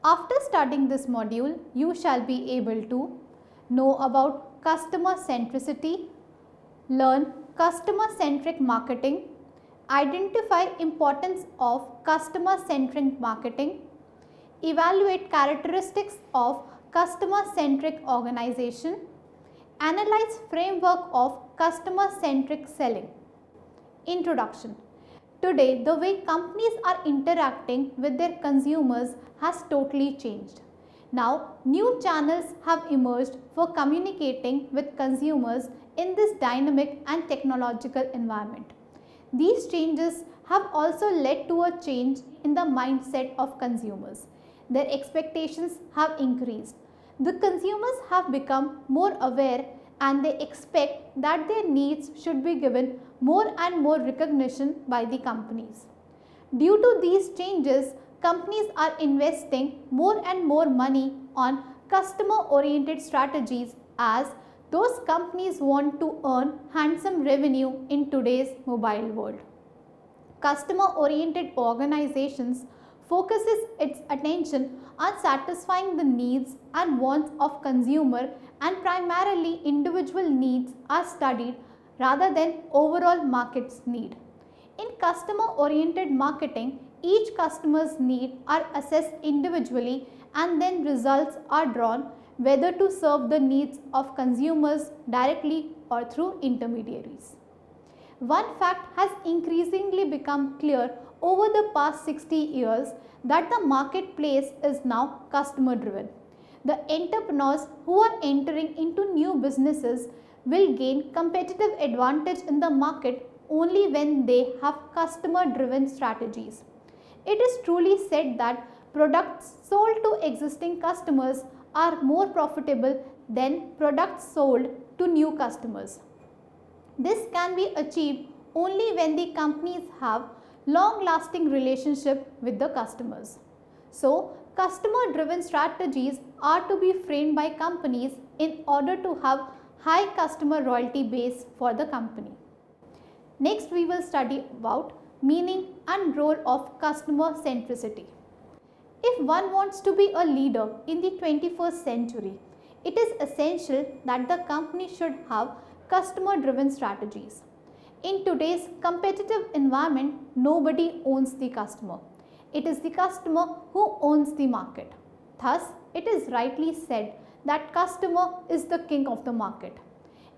After studying this module, you shall be able to know about customer centricity, learn customer-centric marketing, identify importance of customer-centric marketing, evaluate characteristics of customer-centric organization, analyze framework of customer-centric selling. Introduction. Today, the way companies are interacting with their consumers has totally changed. Now, new channels have emerged for communicating with consumers in this dynamic and technological environment. These changes have also led to a change in the mindset of consumers. Their expectations have increased. The consumers have become more aware and they expect that their needs should be given more and more recognition by the companies. Due to these changes, companies are investing more and more money on customer-oriented strategies as those companies want to earn handsome revenue in today's mobile world. Customer-oriented organizations focuses its attention on satisfying the needs and wants of consumer, and primarily individual needs are studied rather than overall market's need. In customer-oriented marketing, each customer's needs are assessed individually and then results are drawn whether to serve the needs of consumers directly or through intermediaries. One fact has increasingly become clear over the past 60 years that the marketplace is now customer driven. The entrepreneurs who are entering into new businesses will gain competitive advantage in the market only when they have customer driven strategies. It is truly said that products sold to existing customers are more profitable than products sold to new customers. This can be achieved only when the companies have long-lasting relationship with the customers. So, customer-driven strategies are to be framed by companies in order to have high customer loyalty base for the company. Next, we will study about meaning and role of customer centricity. If one wants to be a leader in the 21st century, it is essential that the company should have customer-driven strategies. In today's competitive environment, nobody owns the customer. It is the customer who owns the market. Thus, it is rightly said that customer is the king of the market.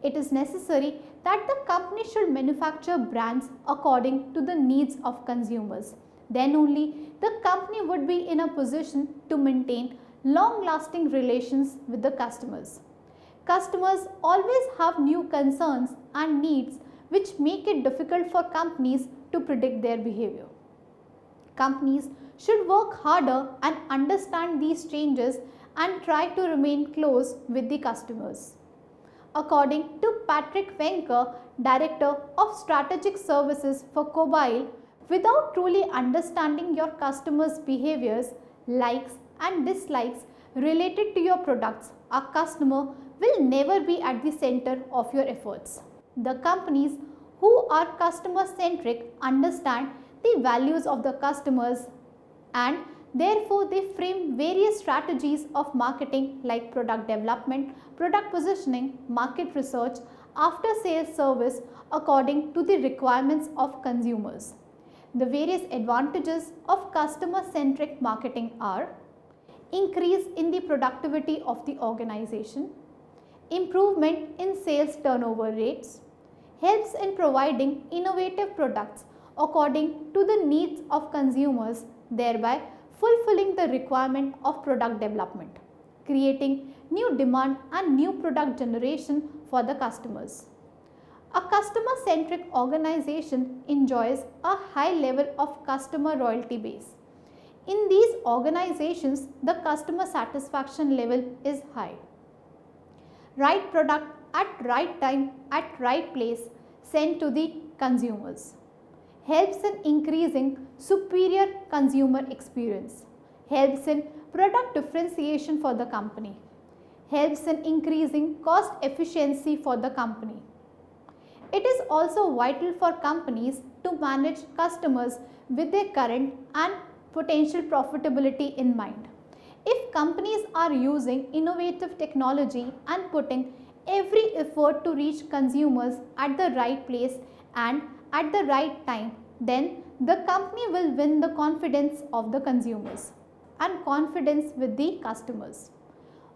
It is necessary that the company should manufacture brands according to the needs of consumers. Then only the company would be in a position to maintain long-lasting relations with the customers. Customers always have new concerns and needs which make it difficult for companies to predict their behavior. Companies should work harder and understand these changes and try to remain close with the customers. According to Patrick Wenker, Director of Strategic Services for Cobile, without truly understanding your customers' behaviors, likes and dislikes related to your products, a customer will never be at the center of your efforts. The companies who are customer-centric understand the values of the customers and therefore they frame various strategies of marketing like product development, product positioning, market research, after-sales service according to the requirements of consumers. The various advantages of customer-centric marketing are increase in the productivity of the organization, improvement in sales turnover rates, helps in providing innovative products according to the needs of consumers, thereby fulfilling the requirement of product development, creating new demand and new product generation for the customers. A customer-centric organization enjoys a high level of customer loyalty base. In these organizations, the customer satisfaction level is high. Right product at right time at right place sent to the consumers. Helps in increasing superior consumer experience. Helps in product differentiation for the company. Helps in increasing cost efficiency for the company. It is also vital for companies to manage customers with their current and potential profitability in mind. If companies are using innovative technology and putting every effort to reach consumers at the right place and at the right time, then the company will win the confidence of the consumers and confidence with the customers.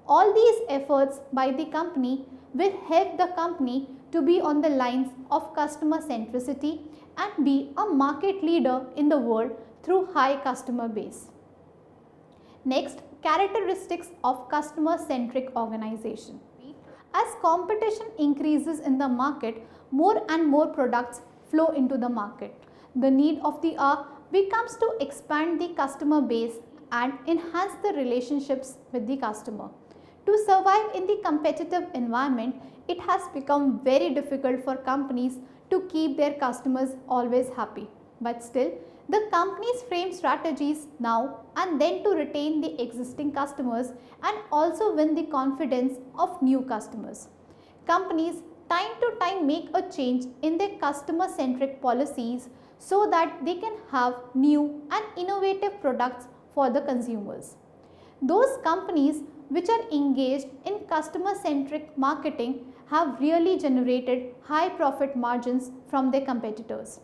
All these efforts by the company will help the company to be on the lines of customer centricity and be a market leader in the world through high customer base. Next, characteristics of customer centric organization. As competition increases in the market, more and more products flow into the market. The need of the hour becomes to expand the customer base and enhance the relationships with the customer. To survive in the competitive environment, it has become very difficult for companies to keep their customers always happy. But still, the companies frame strategies now and then to retain the existing customers and also win the confidence of new customers. Companies time to time make a change in their customer centric policies so that they can have new and innovative products for the consumers. Those companies which are engaged in customer centric marketing have really generated high profit margins from their competitors.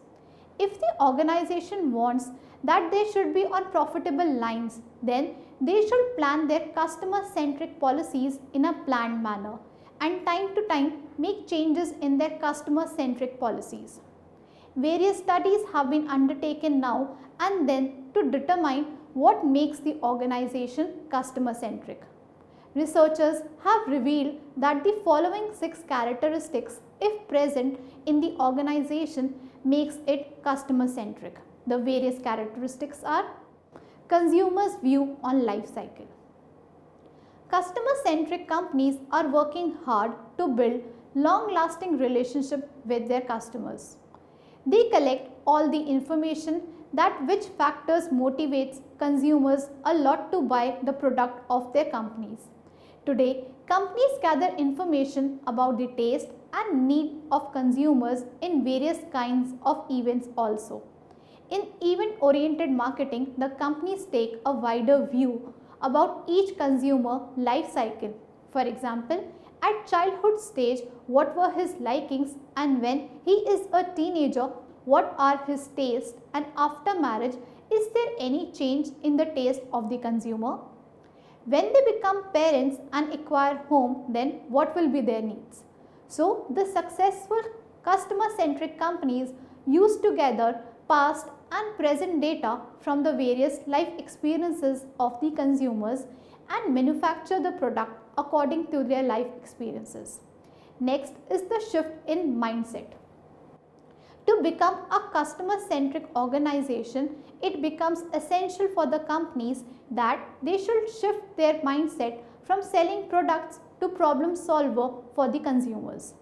If the organization wants that they should be on profitable lines, then they should plan their customer centric policies in a planned manner and time to time make changes in their customer centric policies. Various studies have been undertaken now and then to determine what makes the organization customer centric. Researchers have revealed that the following 6 characteristics, if present in the organization, makes it customer centric. The various characteristics are: consumer's view on life cycle. Customer centric companies are working hard to build long lasting relationship with their customers. They collect all the information that which factors motivates consumers a lot to buy the product of their companies. Today, companies gather information about the taste and need of consumers in various kinds of events also. In event-oriented marketing, the companies take a wider view about each consumer life cycle. For example, at childhood stage, what were his likings, and when he is a teenager, what are his tastes, and after marriage, is there any change in the taste of the consumer? When they become parents and acquire home, then what will be their needs? So, the successful customer-centric companies use together past and present data from the various life experiences of the consumers and manufacture the product according to their life experiences. Next is the shift in mindset. To become a customer-centric organization, it becomes essential for the companies that they should shift their mindset from selling products to problem solver for the consumers.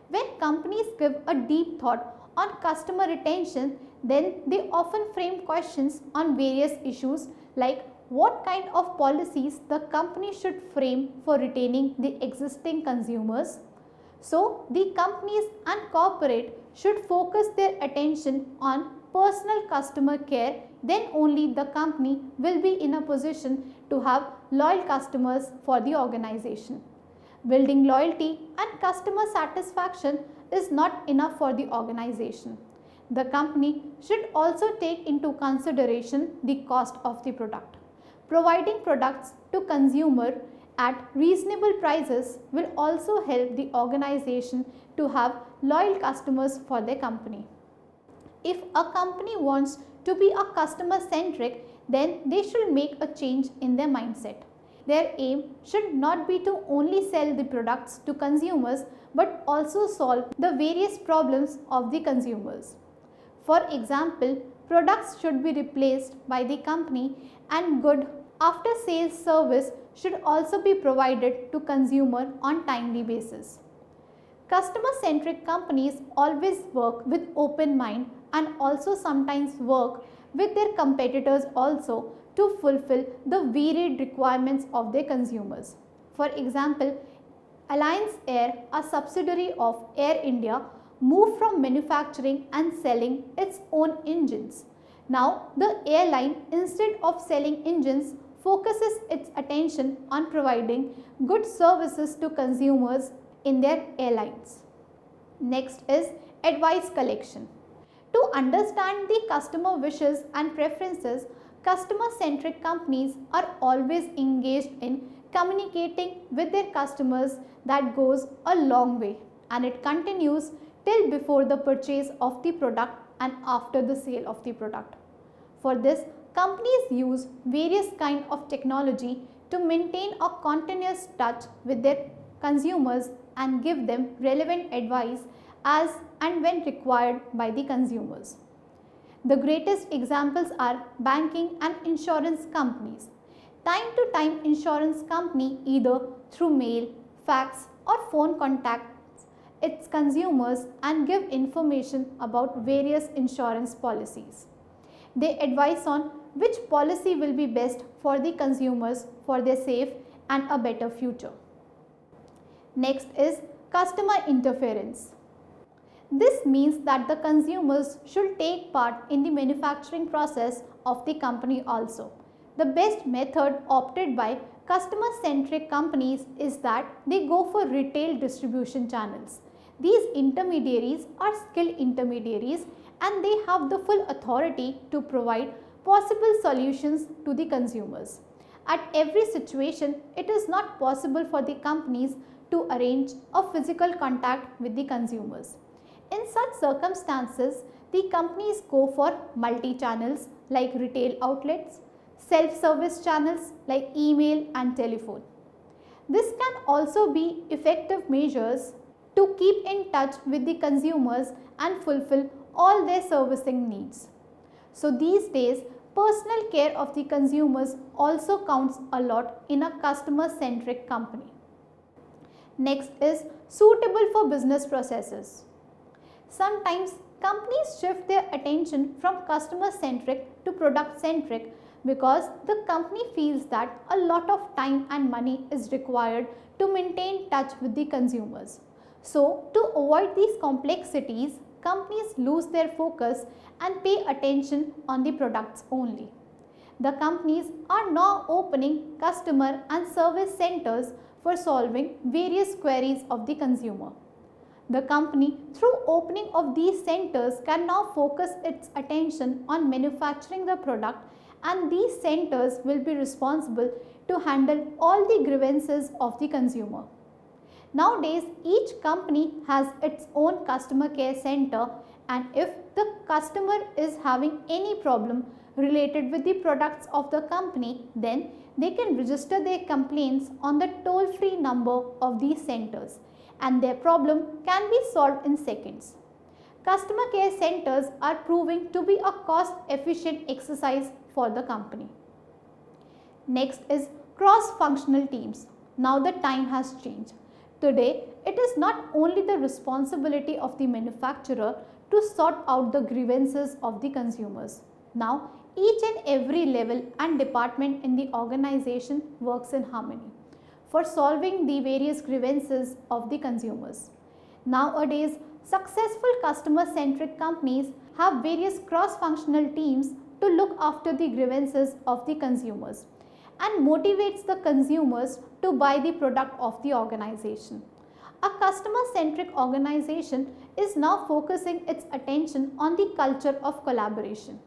When companies give a deep thought on customer retention, then they often frame questions on various issues like what kind of policies the company should frame for retaining the existing consumers. So, the companies and corporate should focus their attention on personal customer care, then only the company will be in a position to have loyal customers for the organization. Building loyalty and customer satisfaction is not enough for the organization. The company should also take into consideration the cost of the product. Providing products to consumer at reasonable prices will also help the organization to have loyal customers for their company. If a company wants to be a customer centric, then they should make a change in their mindset. Their aim should not be to only sell the products to consumers but also solve the various problems of the consumers. For example, products should be replaced by the company and good after sales service should also be provided to consumer on timely basis. Customer centric companies always work with open mind and also sometimes work with their competitors also to fulfill the varied requirements of their consumers. For example, Alliance Air, a subsidiary of Air India, moved from manufacturing and selling its own engines. Now, the airline, instead of selling engines, focuses its attention on providing good services to consumers in their airlines. Next is advice collection. To understand the customer wishes and preferences, customer-centric companies are always engaged in communicating with their customers. That goes a long way, and it continues till before the purchase of the product and after the sale of the product. For this, companies use various kinds of technology to maintain a continuous touch with their consumers and give them relevant advice as and when required by the consumers. The greatest examples are banking and insurance companies. Time to time, insurance company either through mail, fax or phone contacts its consumers and give information about various insurance policies. They advise on which policy will be best for the consumers for their safe and a better future. Next is customer interference. This means that the consumers should take part in the manufacturing process of the company also. The best method opted by customer-centric companies is that they go for retail distribution channels. These intermediaries are skilled intermediaries and they have the full authority to provide possible solutions to the consumers. At every situation, it is not possible for the companies to arrange a physical contact with the consumers. In such circumstances, the companies go for multi-channels like retail outlets, self-service channels like email and telephone. This can also be effective measures to keep in touch with the consumers and fulfill all their servicing needs. So these days, personal care of the consumers also counts a lot in a customer-centric company. Next is suitable for business processes. Sometimes companies shift their attention from customer-centric to product-centric because the company feels that a lot of time and money is required to maintain touch with the consumers. So, to avoid these complexities, companies lose their focus and pay attention on the products only. The companies are now opening customer and service centers for solving various queries of the consumer. The company, through opening of these centers, can now focus its attention on manufacturing the product, and these centers will be responsible to handle all the grievances of the consumer. Nowadays, each company has its own customer care center, and if the customer is having any problem related with the products of the company, then they can register their complaints on the toll-free number of these centers, and their problem can be solved in seconds. Customer care centers are proving to be a cost-efficient exercise for the company. Next is cross-functional teams. Now the time has changed. Today, it is not only the responsibility of the manufacturer to sort out the grievances of the consumers. Now, each and every level and department in the organization works in harmony for solving the various grievances of the consumers. Nowadays, successful customer-centric companies have various cross-functional teams to look after the grievances of the consumers and motivates the consumers to buy the product of the organization. A customer-centric organization is now focusing its attention on the culture of collaboration.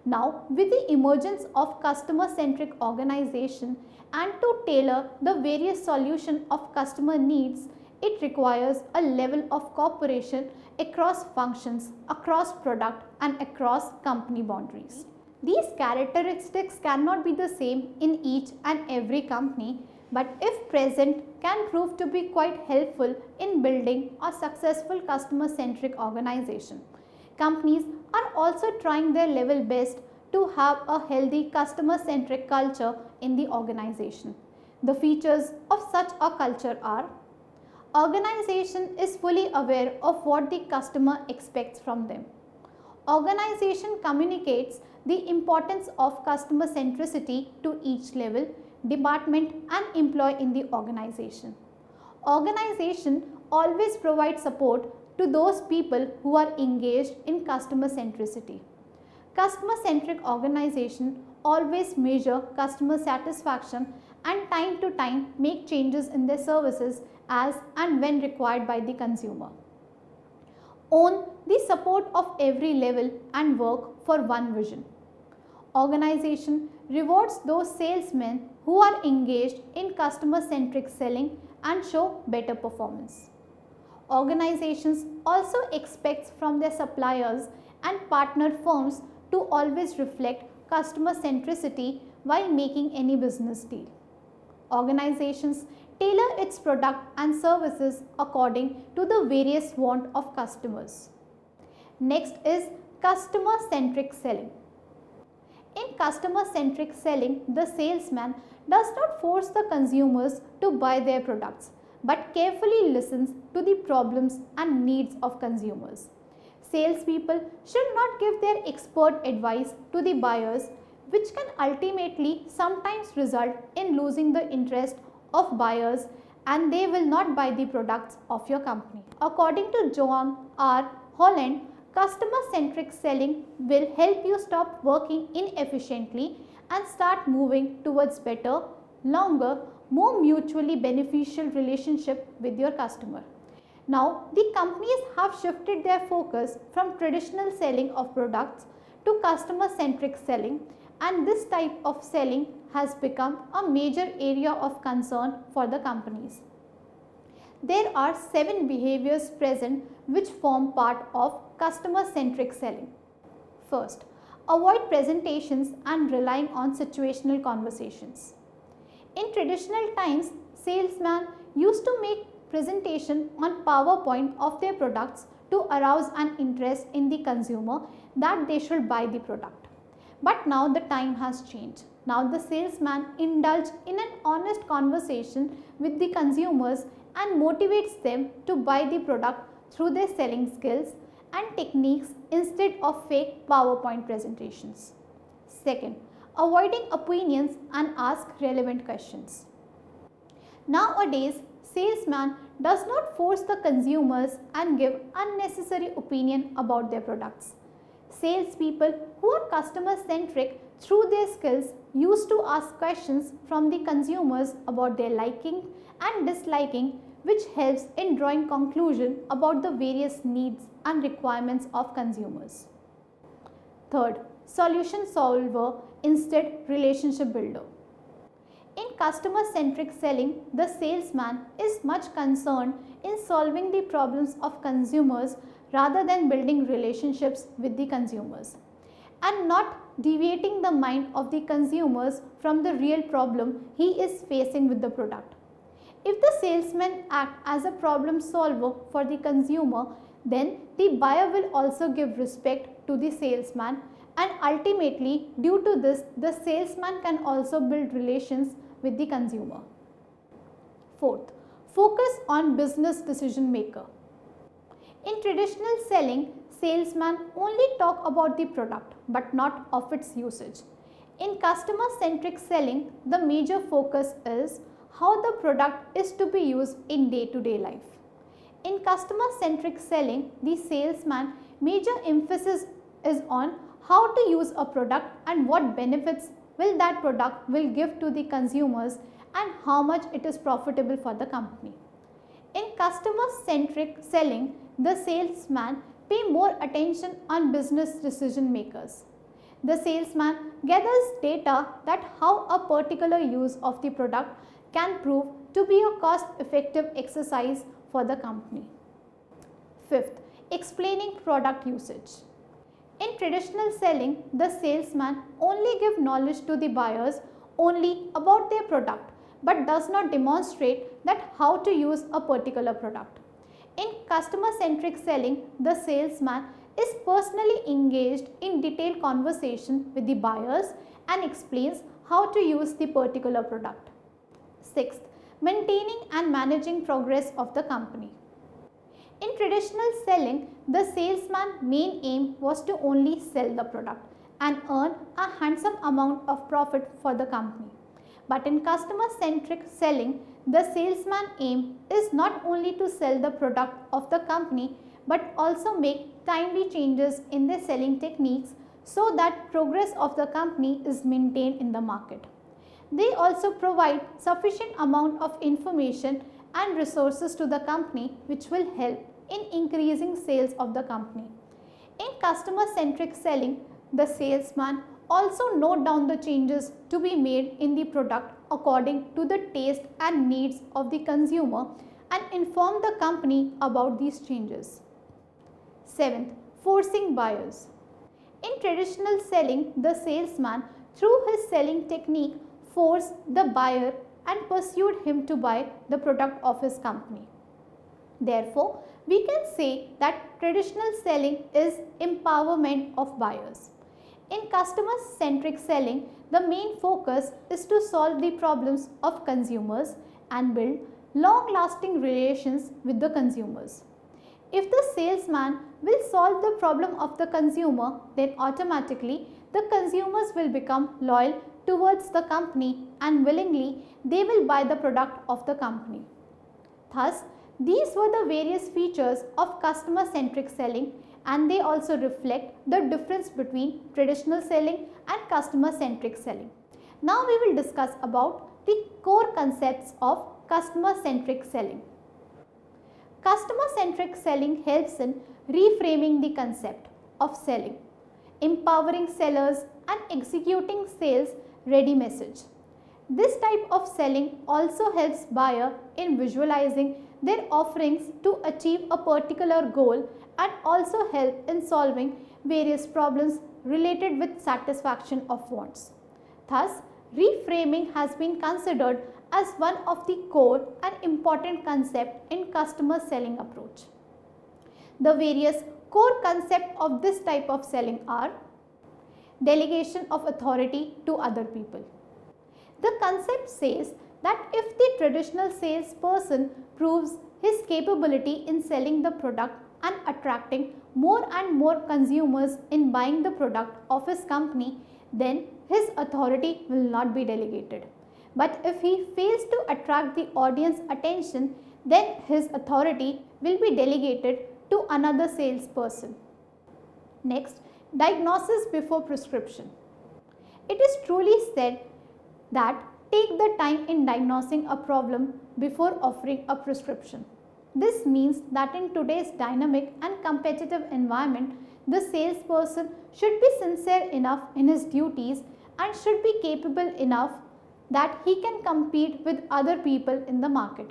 Now, with the emergence of customer-centric organization and to tailor the various solutions of customer needs, it requires a level of cooperation across functions, across product and across company boundaries. These characteristics cannot be the same in each and every company, but if present, can prove to be quite helpful in building a successful customer-centric organization. Companies are also trying their level best to have a healthy customer-centric culture in the organization. The features of such a culture are: organization is fully aware of what the customer expects from them. Organization communicates the importance of customer centricity to each level, department and employee in the organization. Organization always provides support to those people who are engaged in customer centricity. Customer-centric organizations always measure customer satisfaction and time to time make changes in their services as and when required by the consumer. Own the support of every level and work for one vision. Organization rewards those salesmen who are engaged in customer-centric selling and show better performance. Organizations also expect from their suppliers and partner firms to always reflect customer centricity while making any business deal. Organizations tailor its product and services according to the various wants of customers. Next is customer-centric selling. In customer-centric selling, the salesman does not force the consumers to buy their products, but carefully listens to the problems and needs of consumers. Salespeople should not give their expert advice to the buyers, which can ultimately sometimes result in losing the interest of buyers and they will not buy the products of your company. According to John R. Holland, customer-centric selling will help you stop working inefficiently and start moving towards better, longer, more mutually beneficial relationship with your customer. Now, the companies have shifted their focus from traditional selling of products to customer-centric selling, and this type of selling has become a major area of concern for the companies. There are 7 behaviors present which form part of customer-centric selling. First, avoid presentations and relying on situational conversations. In traditional times, salesmen used to make presentation on PowerPoint of their products to arouse an interest in the consumer that they should buy the product. But now the time has changed. Now the salesman indulges in an honest conversation with the consumers and motivates them to buy the product through their selling skills and techniques instead of fake PowerPoint presentations. Second, avoiding opinions and ask relevant questions. Nowadays, salesman does not force the consumers and give unnecessary opinion about their products. Salespeople who are customer centric through their skills used to ask questions from the consumers about their liking and disliking, which helps in drawing conclusion about the various needs and requirements of consumers. Third, solution solver instead relationship builder. In customer-centric selling, the salesman is much concerned in solving the problems of consumers rather than building relationships with the consumers and not deviating the mind of the consumers from the real problem he is facing with the product. If the salesman acts as a problem solver for the consumer, then the buyer will also give respect to the salesman, and ultimately due to this, the salesman can also build relations with the consumer. Fourth, focus on business decision maker. In traditional selling, salesmen only talk about the product but not of its usage. In customer centric selling, the major focus is how the product is to be used in day-to-day life. In customer centric selling, the salesman major emphasis is on how to use a product and what benefits will that product will give to the consumers and how much it is profitable for the company. In customer centric selling, the salesman pay more attention on business decision makers. The salesman gathers data that how a particular use of the product can prove to be a cost-effective exercise for the company. Fifth, explaining product usage. In traditional selling, the salesman only gives knowledge to the buyers only about their product but does not demonstrate that how to use a particular product. In customer-centric selling, the salesman is personally engaged in detailed conversation with the buyers and explains how to use the particular product. Sixth, maintaining and managing progress of the company. In traditional selling, the salesman's main aim was to only sell the product and earn a handsome amount of profit for the company. But in customer-centric selling, the salesman's aim is not only to sell the product of the company but also make timely changes in their selling techniques so that progress of the company is maintained in the market. They also provide sufficient amount of information and resources to the company which will help in increasing sales of the company. In customer-centric selling, the salesman also note down the changes to be made in the product according to the taste and needs of the consumer and inform the company about these changes. 7th, forcing buyers. In traditional selling, the salesman through his selling technique forced the buyer and pursued him to buy the product of his company. Therefore, we can say that traditional selling is empowerment of buyers. In customer-centric selling, the main focus is to solve the problems of consumers and build long-lasting relations with the consumers. If the salesman will solve the problem of the consumer, then automatically the consumers will become loyal towards the company and willingly they will buy the product of the company. Thus, these were the various features of customer-centric selling, and they also reflect the difference between traditional selling and customer-centric selling. Now we will discuss about the core concepts of customer-centric selling. Customer-centric selling helps in reframing the concept of selling, empowering sellers and executing sales ready message. This type of selling also helps buyer in visualizing their offerings to achieve a particular goal and also help in solving various problems related with satisfaction of wants. Thus, reframing has been considered as one of the core and important concepts in customer selling approach. The various core concepts of this type of selling are delegation of authority to other people. The concept says that if the traditional salesperson proves his capability in selling the product and attracting more and more consumers in buying the product of his company, then his authority will not be delegated. But if he fails to attract the audience attention, then his authority will be delegated to another salesperson. Next, diagnosis before prescription. It is truly said that take the time in diagnosing a problem before offering a prescription. This means that in today's dynamic and competitive environment, the salesperson should be sincere enough in his duties and should be capable enough that he can compete with other people in the market.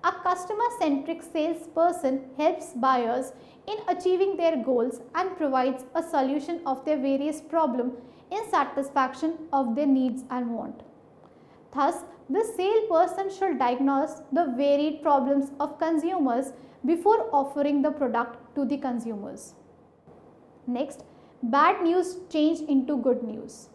A customer-centric salesperson helps buyers in achieving their goals and provides a solution of their various problems in satisfaction of their needs and wants. Thus, the salesperson should diagnose the varied problems of consumers before offering the product to the consumers. Next, bad news change into good news.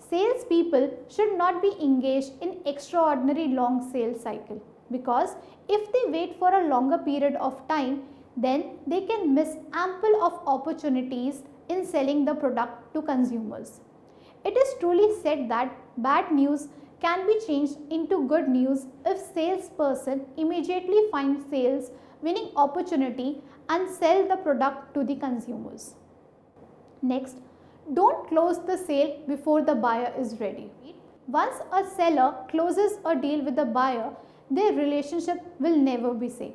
Salespeople should not be engaged in extraordinary long sales cycle, because if they wait for a longer period of time, then they can miss ample of opportunities in selling the product to consumers. It is truly said that bad news can be changed into good news if salesperson immediately finds sales winning opportunity and sell the product to the consumers. Next, don't close the sale before the buyer is ready. Once a seller closes a deal with the buyer, their relationship will never be safe.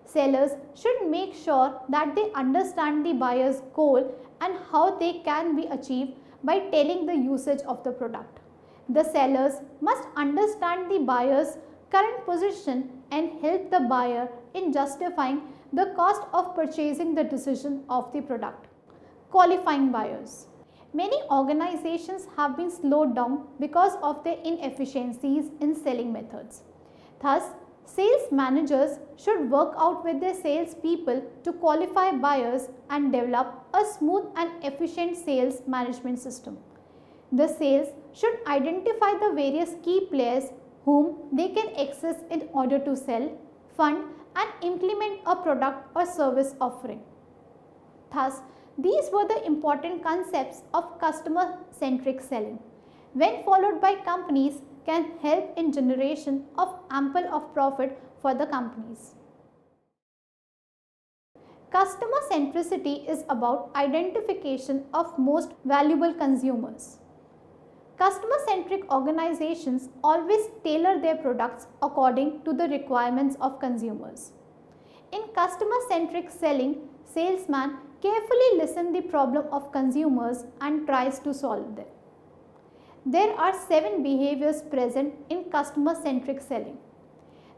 Sellers should make sure that they understand the buyer's goal and how they can be achieved by telling the usage of the product. The sellers must understand the buyer's current position and help the buyer in justifying the cost of purchasing the decision of the product. Qualifying buyers. Many organizations have been slowed down because of their inefficiencies in selling methods. Thus, sales managers should work out with their sales people to qualify buyers and develop a smooth and efficient sales management system. The sales should identify the various key players whom they can access in order to sell, fund and implement a product or service offering. Thus, these were the important concepts of customer-centric selling. When followed by companies, can help in generation of ample of profit for the companies. Customer centricity is about identification of most valuable consumers. Customer-centric organizations always tailor their products according to the requirements of consumers. In customer-centric selling, salesman carefully listens the problem of consumers and tries to solve them. There are 7 behaviors present in customer-centric selling.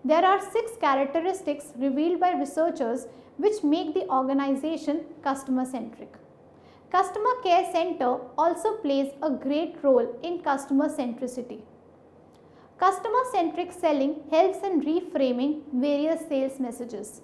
There are 6 characteristics revealed by researchers which make the organization customer-centric. Customer Care Center also plays a great role in customer centricity. Customer-centric selling helps in reframing various sales messages.